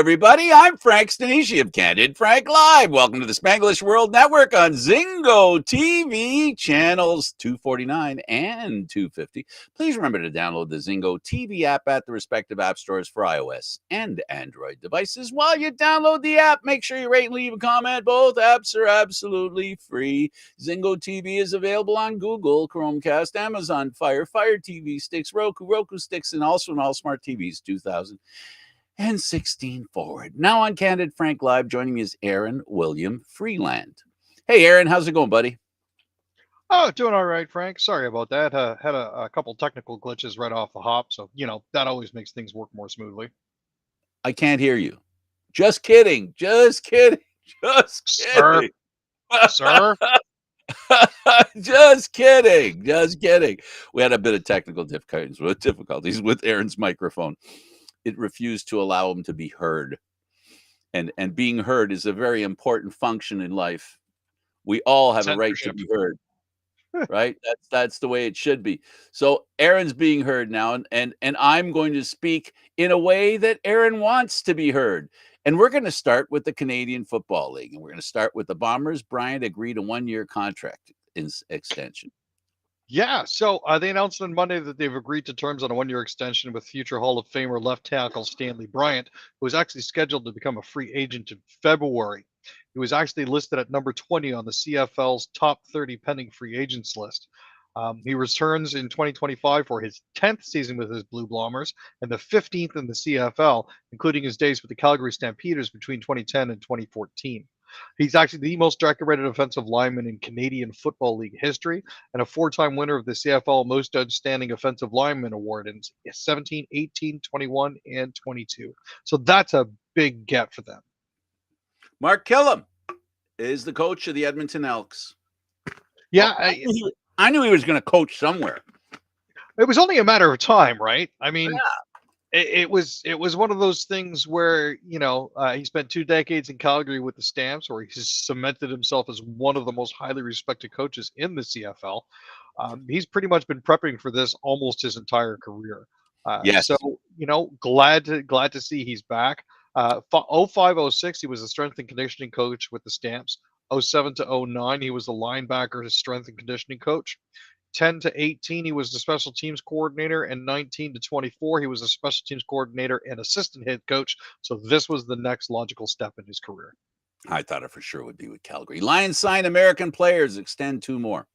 everybody. I'm Frank Stanisci of Candid Frank Live. Welcome to the Spanglish World Network on Zingo TV channels 249 and 250. Please remember to download the Zingo TV app at the respective app stores for iOS and Android devices. While you download the app, make sure you rate and leave a comment. Both apps are absolutely free. Zingo TV is available on Google, Chromecast, Amazon Fire, Fire TV sticks, Roku sticks, and also on all smart TVs 2016 forward. Now on Candid Frank Live, joining me is Aaron William Freeland. Hey, Aaron, how's it going, buddy? Oh, doing all right, Frank. Sorry about that. Had a couple technical glitches right off the hop, so that always makes things work more smoothly. I can't hear you. Just kidding. Just kidding. Just Sir, kidding. sir. Just kidding. Just kidding. We had a bit of technical difficulties with Aaron's microphone. It refused to allow him to be heard. And being heard is a very important function in life. We all have a right to be heard. Right? That's the way it should be. So Aaron's being heard now, and I'm going to speak in a way that Aaron wants to be heard. And we're going to start with the Canadian Football League, and we're going to start with the Bombers. Bryant agreed a 1-year contract extension. Yeah, so they announced on Monday that they've agreed to terms on a 1-year extension with future Hall of Famer left tackle Stanley Bryant, who was actually scheduled to become a free agent in February. He was actually listed at number 20 on the CFL's top 30 pending free agents list. He returns in 2025 for his 10th season with his Blue Bombers and the 15th in the CFL, including his days with the Calgary Stampeders between 2010 and 2014. He's actually the most decorated offensive lineman in Canadian Football League history and a 4-time winner of the CFL Most Outstanding Offensive Lineman Award in 17, 18, 21, and 22. So that's a big get for them. Mark Killam is the coach of the Edmonton Elks. Yeah, I knew he was going to coach somewhere. It was only a matter of time, right? I mean, it was one of those things where he spent 2 decades in Calgary with the Stamps, where he's cemented himself as one of the most highly respected coaches in the CFL. He's pretty much been prepping for this almost his entire career. Yes. So glad to see he's back. 05-06, he was a strength and conditioning coach with the Stamps. 07 to 09, he was the linebacker strength and conditioning coach. 10 to 18, he was the special teams coordinator, and 19 to 24, he was a special teams coordinator and assistant head coach. So this was the next logical step in his career. I thought it for sure would be with Calgary. Lions sign American players, extend 2 more.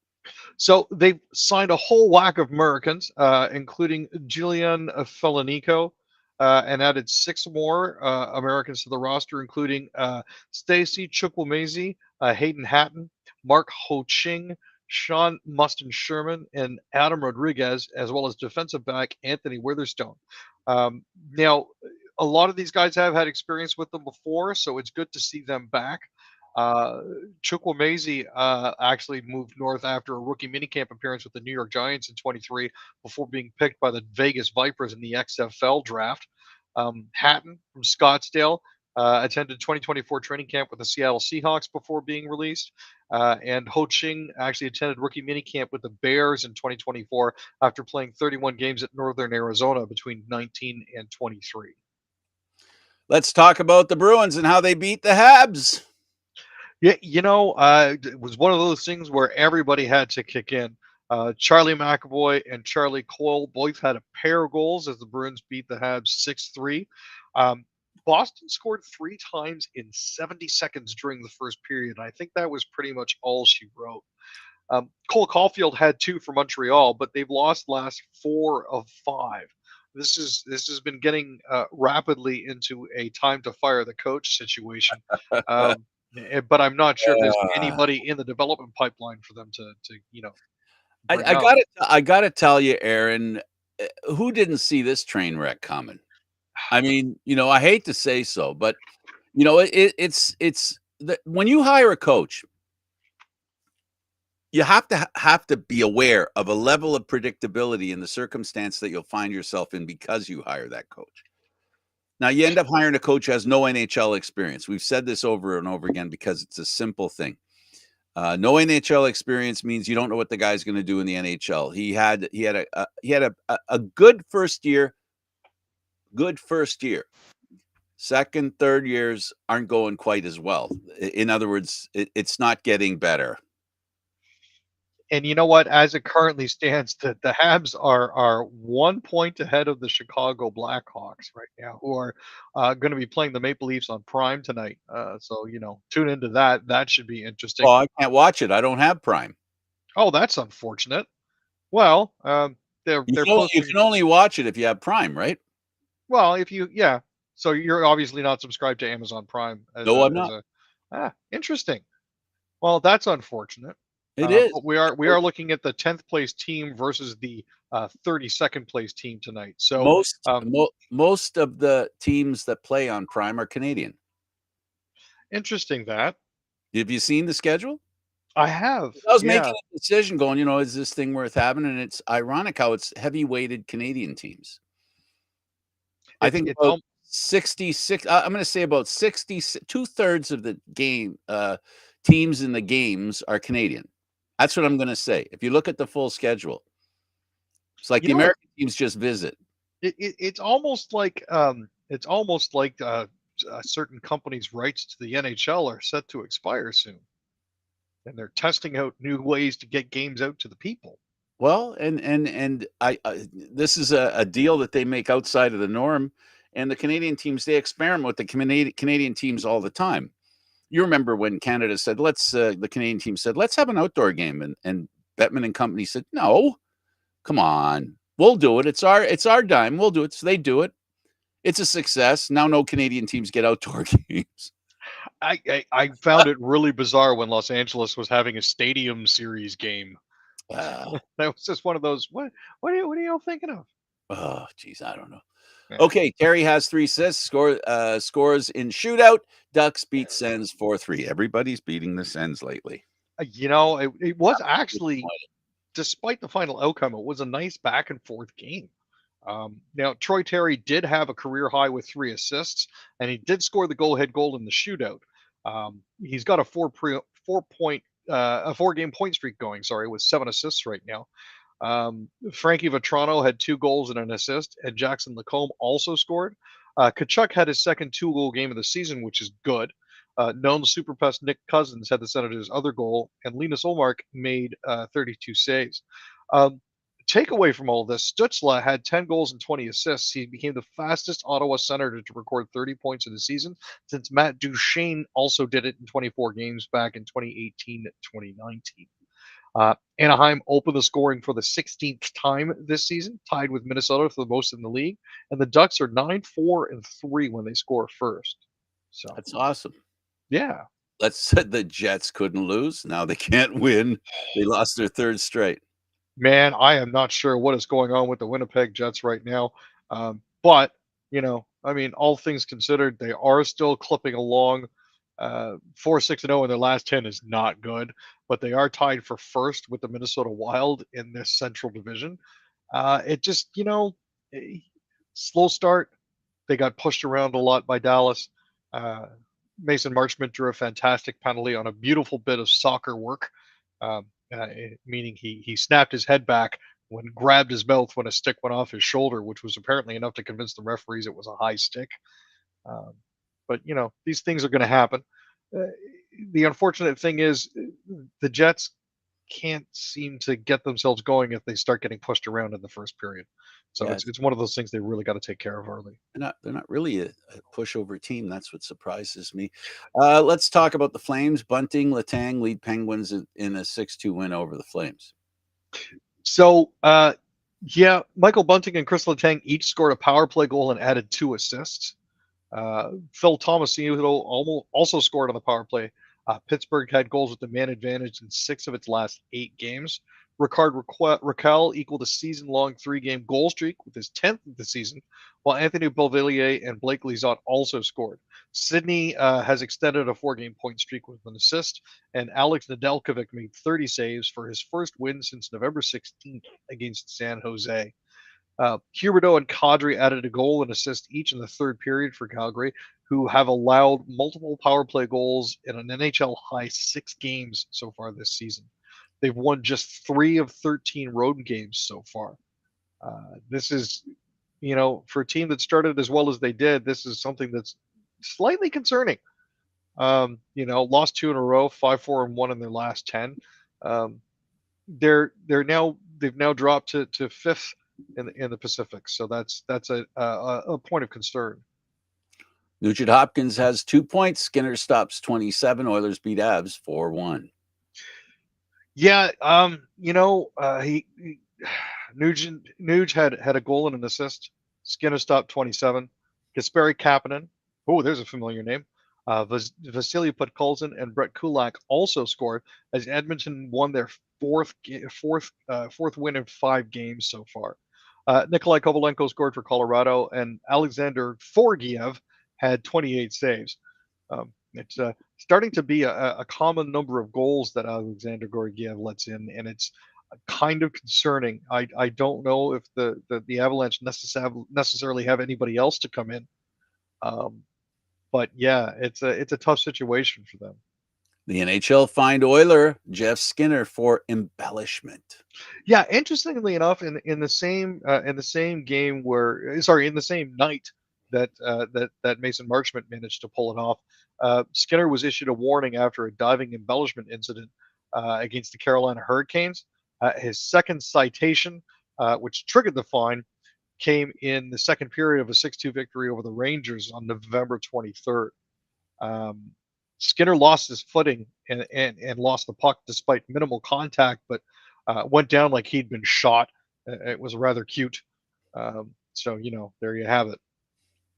So they've signed a whole whack of Americans, including Julian Felonico, and added 6 more Americans to the roster, including Stacy Chukwumeze, Hayden Hatton, Mark Ho Ching, Sean Mustin Sherman, and Adam Rodriguez, as well as defensive back Anthony Witherstone. Now, a lot of these guys have had experience with them before, so it's good to see them back. Chukwumeze actually moved north after a rookie minicamp appearance with the New York Giants in 23 before being picked by the Vegas Vipers in the XFL draft. Hatton from Scottsdale attended 2024 training camp with the Seattle Seahawks before being released. And Ho Ching actually attended rookie minicamp with the Bears in 2024 after playing 31 games at Northern Arizona between 19 and 23. Let's talk about the Bruins and how they beat the Habs. Yeah, it was one of those things where everybody had to kick in. Charlie McAvoy and Charlie Coyle both had a pair of goals as the Bruins beat the Habs 6-3. Boston scored 3 times in 70 seconds during the first period. And I think that was pretty much all she wrote. Cole Caulfield had 2 for Montreal, but they've lost last 4 of 5. This has been getting rapidly into a time to fire the coach situation. But I'm not sure if there's anybody in the development pipeline for them to I gotta tell you, Aaron, who didn't see this train wreck coming? I mean, I hate to say so, but it's when you hire a coach, you have to be aware of a level of predictability in the circumstance that you'll find yourself in because you hire that coach. Now, you end up hiring a coach who has no NHL experience. We've said this over and over again because it's a simple thing. No NHL experience means you don't know what the guy's going to do in the NHL. He had a good first year. Second, third years aren't going quite as well. In other words, it's not getting better. And you know what? As it currently stands, the Habs are 1 point ahead of the Chicago Blackhawks right now, who are going to be playing the Maple Leafs on Prime tonight. So tune into that. That should be interesting. Oh, I can't watch it. I don't have Prime. Oh, that's unfortunate. Well, they're You posting. can only watch it if you have Prime, right? Well, if you yeah, so you're obviously not subscribed to Amazon Prime No, I'm as not. a interesting. Well, that's unfortunate. It is. But we are looking at the 10th place team versus the 32nd place team tonight. So Most of the teams that play on Prime are Canadian. interesting that Have you seen the schedule? I have, I was yeah. making a decision going, is this thing worth having? And it's ironic how it's heavy-weighted Canadian teams. I It's think it's about um 66 I'm gonna say about 60 2/3 of the game, teams in the games are Canadian. That's what I'm gonna say. If you look at the full schedule, it's like you the know what American teams just visit. it's almost like certain companies' rights to the NHL are set to expire soon, and they're testing out new ways to get games out to the people. Well, and I this is a deal that they make outside of the norm, and the Canadian teams, they experiment with the Canadian teams all the time. You remember when Canada said, "Let's," the Canadian team said, "Let's have an outdoor game," and Bettman and company said, "No, come on, we'll do it. It's our dime. We'll do it." So they do it. It's a success. Now no Canadian teams get outdoor games. I found it really bizarre when Los Angeles was having a stadium series game. Uh, That was just one of those. What are y'all thinking of? oh, geez, I don't know. Yeah. Okay, Terry has 3 assists. Scores in shootout. Ducks beat Sens 4-3. Everybody's beating the Sens lately. It was actually, despite the final outcome, it was a nice back and forth game. Now, Troy Terry did have a career high with 3 assists, and he did score the go-ahead goal in the shootout. He's got a 4-game point streak going. Sorry, with 7 assists right now. Frankie Vetrano had 2 goals and an assist, and Jackson Lacombe also scored. Kachuk had his second 2-goal game of the season, which is good. Known super pest Nick Cousins had the Senators' other goal, and Linus Olmark made 32 saves. Um, Takeaway from all this, Stützle had 10 goals and 20 assists. He became the fastest Ottawa Senator to record 30 points in the season, since Matt Duchene also did it in 24 games back in 2018-2019. Anaheim opened the scoring for the 16th time this season, tied with Minnesota for the most in the league. And the Ducks are 9-4-3 when they score first. So, That's awesome. yeah. Let's said the Jets couldn't lose. Now they can't win. They lost their third straight. Man, I am not sure what is going on with the Winnipeg Jets right now. But, I mean, all things considered, they are still clipping along. 4-6-0 in their last 10 is not good, but they are tied for first with the Minnesota Wild in this Central Division. It just, slow start. They got pushed around a lot by Dallas. Uh, Mason Marchment drew a fantastic penalty on a beautiful bit of soccer work, meaning he snapped his head back when grabbed his mouth when a stick went off his shoulder, which was apparently enough to convince the referees it was a high stick. Um, but these things are going to happen. Uh, the unfortunate thing is the Jets can't seem to get themselves going if they start getting pushed around in the first period. So Yes. it's one of those things they really got to take care of early. They're not really a pushover team. That's what surprises me. Let's talk about the Flames. Bunting, Letang lead Penguins in a 6-2 win over the Flames. So yeah, Michael Bunting and Chris Letang each scored a power play goal and added 2 assists. Phil Tomasino also scored on the power play. Pittsburgh had goals with the man advantage in 6 of its last 8 games. Ricard Raquel equaled a season-long 3-game goal streak with his 10th of the season, while Anthony Beauvillier and Blake Lizotte also scored. Sydney has extended a 4-game point streak with an assist, and Alex Nedeljkovic made 30 saves for his first win since November 16th against San Jose. Huberdeau and Kadri added a goal and assist each in the third period for Calgary, who have allowed multiple power play goals in an NHL high 6 games so far this season. They've won just 3 of 13 road games so far. This is, for a team that started as well as they did, this is something that's slightly concerning. Lost two in a row, 5-4-1 in their last 10. Um, they've now dropped to fifth in the Pacific, so that's a point of concern. Nugent Hopkins has 2 points. Skinner stops 27. Oilers beat Avs 4-1. Yeah, he Nuge had a goal and an assist. Skinner stopped 27. Kasperi Kapanen, oh, there's a familiar name. Vasily Podkolzin and Brett Kulak also scored as Edmonton won their fourth win in 5 games so far. Nikolai Kovalenko scored for Colorado, and Alexander Forgiev had 28 saves. It's starting to be a common number of goals that Alexander Gorgiev lets in, and it's kind of concerning. I don't know if the Avalanche necessarily have anybody else to come in, um, but yeah, it's a tough situation for them. The NHL fined Oiler Jeff Skinner for embellishment. Yeah, interestingly enough, in the same game where in the same night that Mason Marchment managed to pull it off, Skinner was issued a warning after a diving embellishment incident against the Carolina Hurricanes. His second citation, which triggered the fine, came in the second period of a 6-2 victory over the Rangers on November 23rd. Um, Skinner lost his footing and lost the puck despite minimal contact, but went down like he'd been shot. It was rather cute. So, there you have it.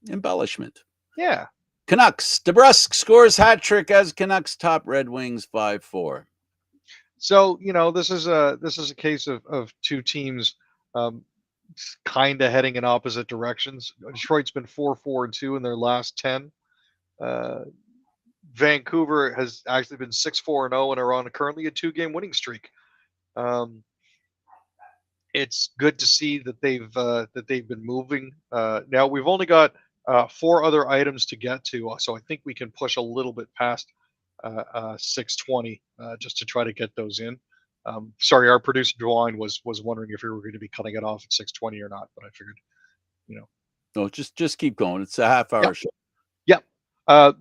Embellishment. Yeah. Canucks. DeBrusk scores hat trick as Canucks top Red Wings 5-4. So, this is a case of two teams kind of heading in opposite directions. Detroit's been 4-4-2 in their last 10. Vancouver has actually been 6-4-0 and are on currently a 2-game winning streak. Um, it's good to see that they've been moving. Now we've only got 4 other items to get to, so I think we can push a little bit past 6:20 just to try to get those in. Sorry, our producer Dwayne was wondering if we were going to be cutting it off at 6:20 or not, but I figured, No, just keep going. It's a half-hour show. Yep.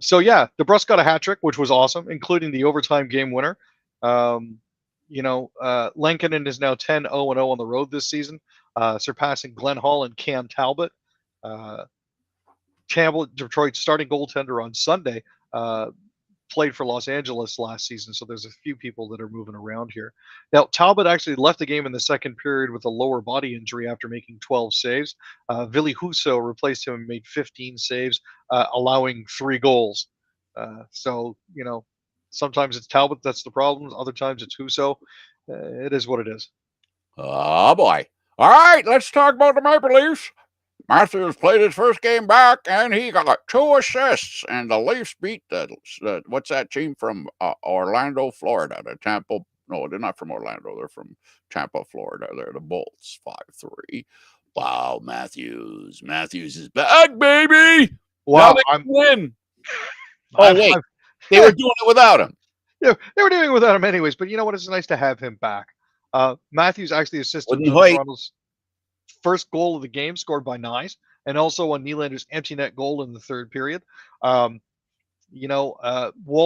So yeah, DeBrusk got a hat trick, which was awesome, including the overtime game winner. Lankinen is now 10-0-0 on the road this season, surpassing Glenn Hall and Cam Talbot. Talbot, Detroit's starting goaltender on Sunday, played for Los Angeles last season, so there's a few people that are moving around here. Now, Talbot actually left the game in the second period with a lower body injury after making 12 saves. Ville Husso replaced him and made 15 saves, allowing 3 goals. So, sometimes it's Talbot that's the problem. Other times it's Husso. It is what it is. Oh, boy. All right, let's talk about the Maple Leafs. Matthews played his first game back, and he got 2 assists. And the Leafs beat what's that team from Orlando, Florida? The Tampa. No, they're not from Orlando. They're from Tampa, Florida. They're the Bolts, 5-3. Wow, Matthews. Matthews is back, baby. Wow, now they can win. I'm, wait, I'm, they were doing it without him. Yeah, they were doing it without him anyways. But you know what? It's nice to have him back. Matthews actually assisted Toronto's first goal of the game, scored by Nyes, and also on Nylander's empty net goal in the third period. Wall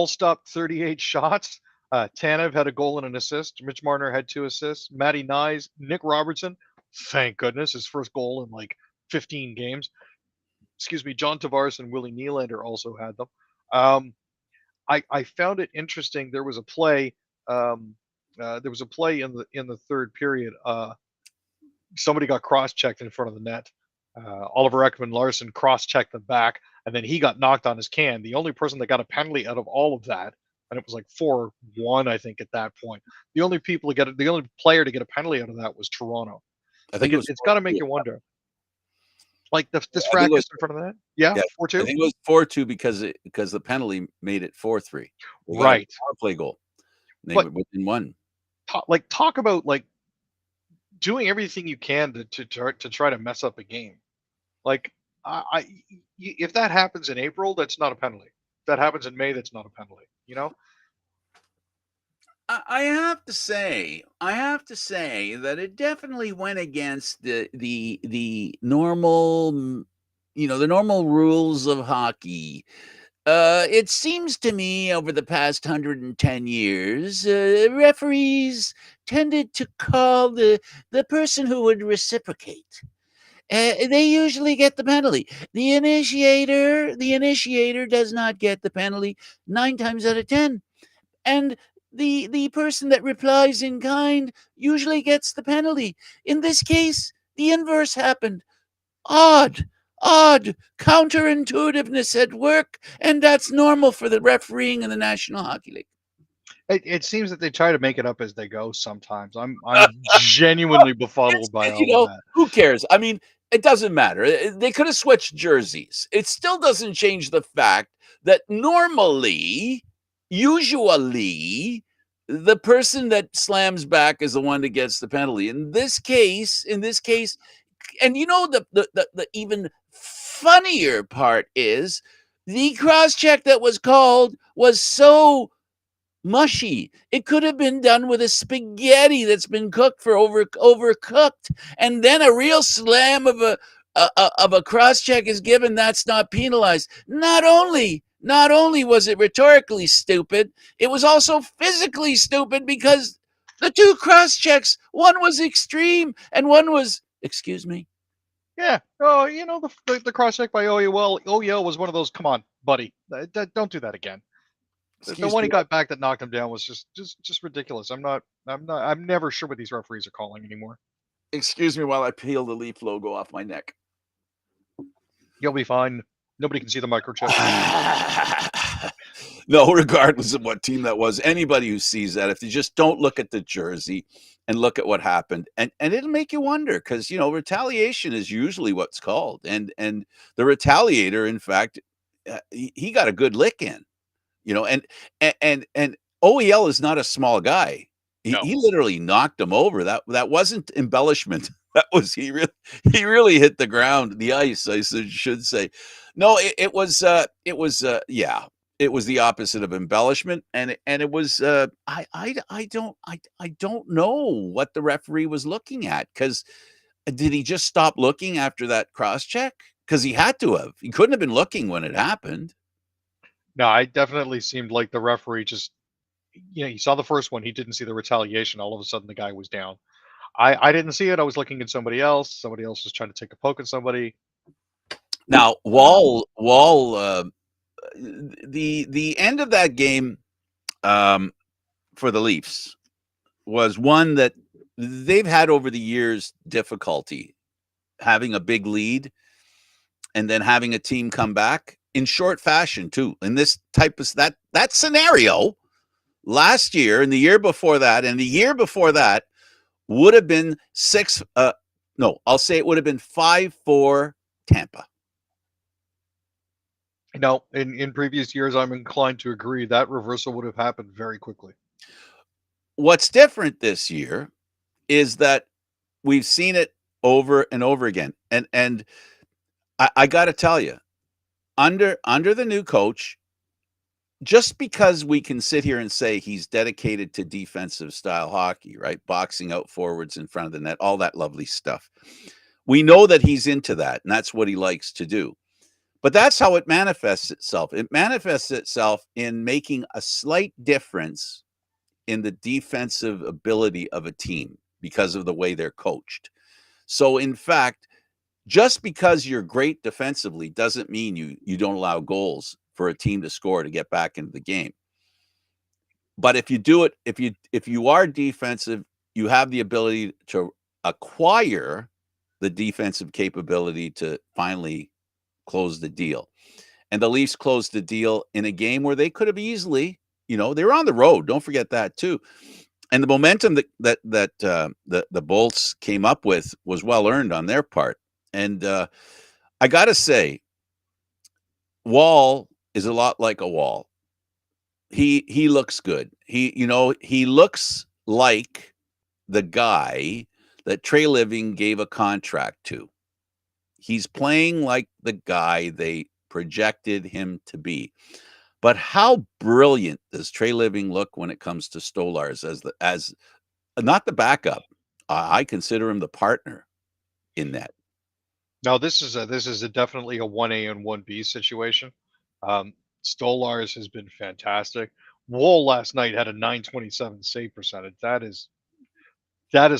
stopped 38 shots. Tanev had a goal and an assist. Mitch Marner had 2 assists. Matty Nyes, Nick Robertson, thank goodness, his first goal in like 15 games. Excuse me, John Tavares and Willie Nylander also had them. I found it interesting. There was a play. There was a play in the third period. Somebody got cross-checked in front of the net. Oliver Ekman-Larsson cross-checked the back, and then he got knocked on his can. The only person that got a penalty out of all of that, and it was like 4-1, I think, at that point. The only player to get a penalty out of that was Toronto. I think it's got to make you wonder. Like this fracas in front of that? Yeah, 4-2? I think it was 4-2 because the penalty made it 4-3. Right. Power play goal. They But, were within 1. Talk about doing everything you can to try to mess up a game. If that happens in April, that's not a penalty. If that happens in May, that's not a penalty. I have to say that it definitely went against the normal the normal rules of hockey. It seems to me over the past 110 years, referees tended to call the person who would reciprocate. They usually get the penalty. The initiator does not get the penalty 9 times out of 10, and the person that replies in kind usually gets the penalty. In this case, the inverse happened. Odd, odd counterintuitiveness at work, and that's normal for the refereeing in the National Hockey League. It seems that they try to make it up as they go sometimes. I'm genuinely befuddled by all of that. Who cares? I mean, it doesn't matter. They could have switched jerseys. It still doesn't change the fact that normally, usually, the person that slams back is the one that gets the penalty. In this case, and the even funnier part is the cross check that was called was so mushy. It could have been done with a spaghetti that's been cooked for overcooked, and then a real slam of a cross check is given. That's not penalized. Not only was it rhetorically stupid, it was also physically stupid because the two cross checks, one was extreme and one was, excuse me. Yeah. Oh, the cross check by OEL was one of those. Come on, buddy, don't do that again. The Excuse one me. he got back that knocked him down was just ridiculous. I'm never sure what these referees are calling anymore. Excuse me while I peel the Leaf logo off my neck. You'll be fine. Nobody can see the microchip. No, regardless of what team that was, anybody who sees that, if you just don't look at the jersey and look at what happened, and it'll make you wonder, because retaliation is usually what's called, and the retaliator, in fact, he got a good lick in, and OEL is not a small guy. He, No. he literally knocked him over. That wasn't embellishment. That was he really hit the ground, the ice, I should say. No, yeah, it was the opposite of embellishment, and it was I don't know what the referee was looking at, because did he just stop looking after that cross check? Because he had to have. He couldn't have been looking when it happened. No, I definitely seemed like the referee just, he saw the first one, he didn't see the retaliation. All of a sudden, the guy was down. I didn't see it. I was looking at somebody else. Somebody else was trying to take a poke at somebody. Now, Wall, the end of that game, for the Leafs was one that they've had over the years difficulty having a big lead and then having a team come back in short fashion too. In this type of that scenario last year and the year before that and the year before that would have been I'll say it would have been 5-4 Tampa. In previous years, I'm inclined to agree that reversal would have happened very quickly. What's different this year is that we've seen it over and over again. And I got to tell you, under the new coach, just because we can sit here and say he's dedicated to defensive style hockey, right? Boxing out forwards in front of the net, all that lovely stuff. We know that he's into that, and that's what he likes to do. But that's how it manifests itself. It manifests itself in making a slight difference in the defensive ability of a team because of the way they're coached. So, in fact, just because you're great defensively doesn't mean you don't allow goals for a team to score to get back into the game. But if you do it, if you are defensive, you have the ability to acquire the defensive capability to finally close the deal. And the Leafs closed the deal in a game where they could have easily, they were on the road. Don't forget that too. And the momentum that the Bolts came up with was well earned on their part. And I got to say, Wall is a lot like a Wall. He looks good. He looks like the guy that Trey Living gave a contract to. He's playing like the guy they projected him to be. But how brilliant does Trey Living look when it comes to Stolarz as not the backup? I consider him the partner in that. No, this is a definitely a 1A and 1B situation. Um, Stolars has been fantastic. Wool last night had a 927 save percentage. That is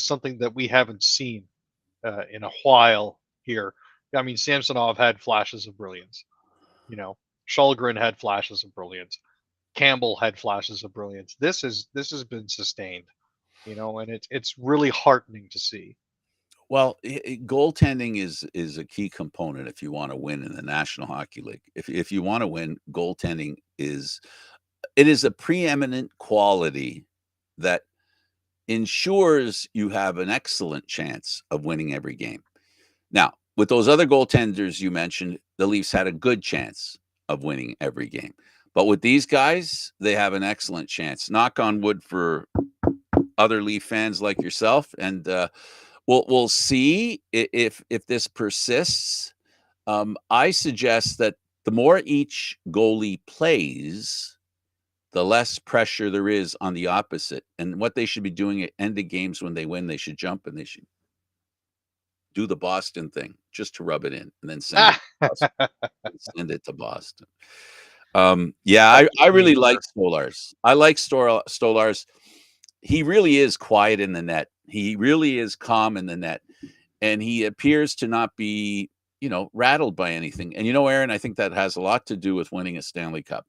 something that we haven't seen in a while here. I mean, Samsonov had flashes of brilliance. You know, Shulgren had flashes of brilliance. Campbell had flashes of brilliance. This has been sustained. And it's really heartening to see. Well, goaltending is a key component if you want to win in the National Hockey League. If you want to win, goaltending is a preeminent quality that ensures you have an excellent chance of winning every game. Now, with those other goaltenders you mentioned, the Leafs had a good chance of winning every game. But with these guys, they have an excellent chance. Knock on wood for other Leaf fans like yourself, and we'll see if this persists. I suggest that the more each goalie plays, the less pressure there is on the opposite. And what they should be doing at end of games when they win, they should jump and they should do the Boston thing just to rub it in and then send it to Boston. Send it to Boston. Yeah, I really like Stolars. I like Stolars. He really is quiet in the net. He really is calm in the net. And he appears to not be, rattled by anything. And Aaron, I think that has a lot to do with winning a Stanley Cup.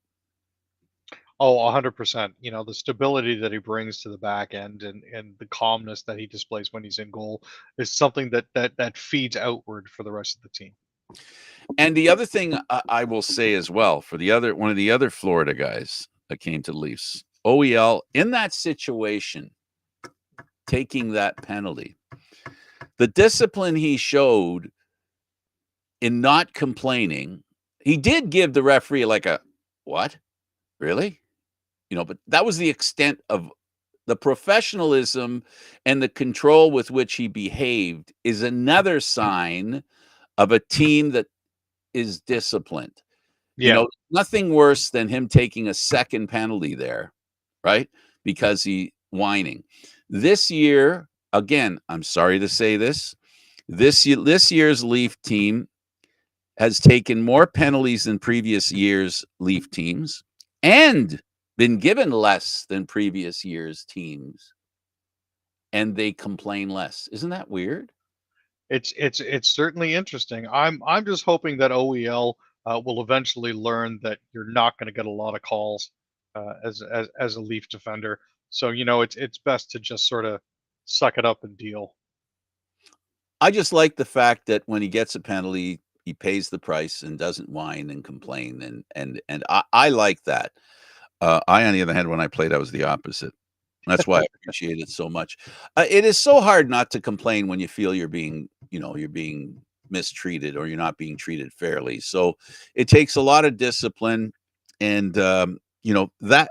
Oh, 100%. The stability that he brings to the back end and the calmness that he displays when he's in goal is something that feeds outward for the rest of the team. And the other thing I will say as well for one of the other Florida guys that came to the Leafs, OEL, in that situation, taking that penalty, the discipline he showed in not complaining, he did give the referee like a, what? Really? But that was the extent of the professionalism and the control with which he behaved is another sign of a team that is disciplined. Yeah. Nothing worse than him taking a second penalty there, right? Because he whining. This year, again, I'm sorry to say this year's Leaf team has taken more penalties than previous years' Leaf teams and been given less than previous years' teams, and they complain less. Isn't that weird? It's certainly interesting. I'm just hoping that OEL will eventually learn that you're not going to get a lot of calls as a Leaf defender. So it's best to just sort of suck it up and deal. I just like the fact that when he gets a penalty, he pays the price and doesn't whine and complain, and I like that. On the other hand, when I played, I was the opposite. That's why I appreciate it so much. It is so hard not to complain when you feel you're being mistreated or you're not being treated fairly. So it takes a lot of discipline, and that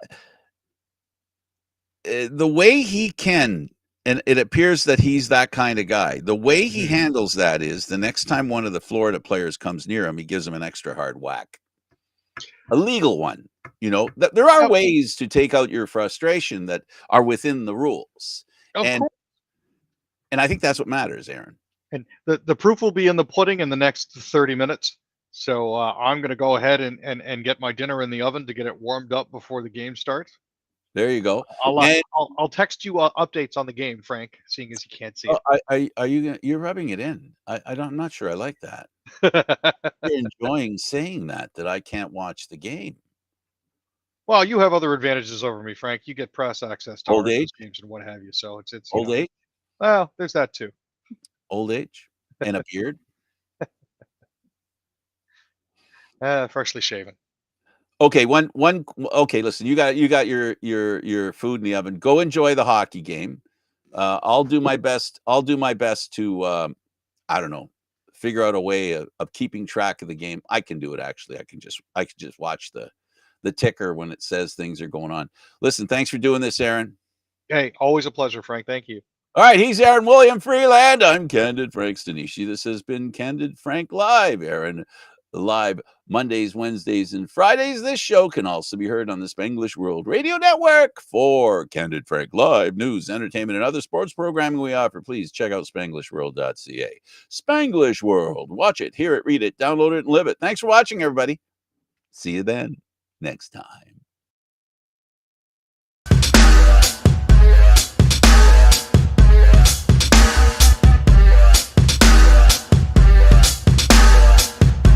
the way he can. And it appears that he's that kind of guy. The way he handles that is the next time one of the Florida players comes near him, he gives him an extra hard whack. A legal one. There are ways to take out your frustration that are within the rules. Of And course. and I think that's what matters, Aaron. And the proof will be in the pudding in the next 30 minutes. So I'm going to go ahead and get my dinner in the oven to get it warmed up before the game starts. There you go. I'll text you updates on the game, Frank, seeing as you can't see it. Are you you're rubbing it in? I'm not sure I like that. You're enjoying saying that I can't watch the game. Well, you have other advantages over me, Frank. You get press access to Old age games and what have you. So it's old age. Well, there's that too. Old age and a beard. Freshly shaven. Okay, okay, listen, you got your food in the oven. Go enjoy the hockey game. I'll do my best to I don't know, figure out a way of keeping track of the game. I can do it actually. I can just watch the ticker when it says things are going on. Listen, thanks for doing this, Aaron. Hey, always a pleasure, Frank. Thank you. All right, he's Aaron William Freeland. I'm Candid Frank Stanisci. This has been Candid Frank Live, Aaron. live Mondays, Wednesdays, and Fridays. This show can also be heard on the Spanglish World Radio Network. For Candid Frank Live, news, entertainment, and other sports programming we offer, please check out SpanglishWorld.ca. Spanglish World. Watch it, hear it, read it, download it, and live it. Thanks for watching, everybody. See you then next time.